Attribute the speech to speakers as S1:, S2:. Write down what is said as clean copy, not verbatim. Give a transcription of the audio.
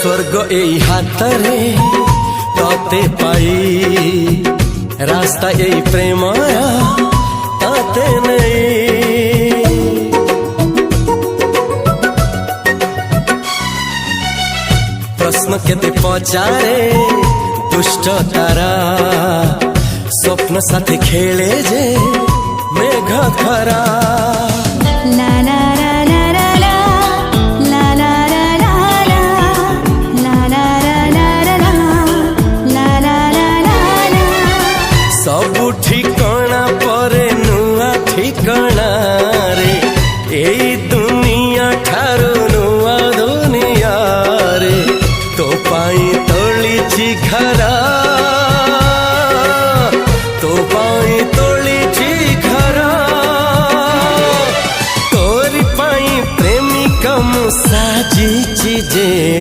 S1: स्वर्ग एई हातरे तते पाई रास्ता एई प्रेमया ताते नहीं। प्रश्न केते पचारे दुष्ट तारा स्वप्न साथी खेले जे मेघ खरा।
S2: ला ला ला ला ला ला ला ला ला ला ला ला ला ला।
S1: सबु ठिकाना परे नुआ ठिकाना रे एई दुनिया ठारू नुआ दुनिया रे। तो पाई तोलिछि घरा तो पाई तोलिछि घरा तोरी पाई प्रेमिका मु साजिछि जे।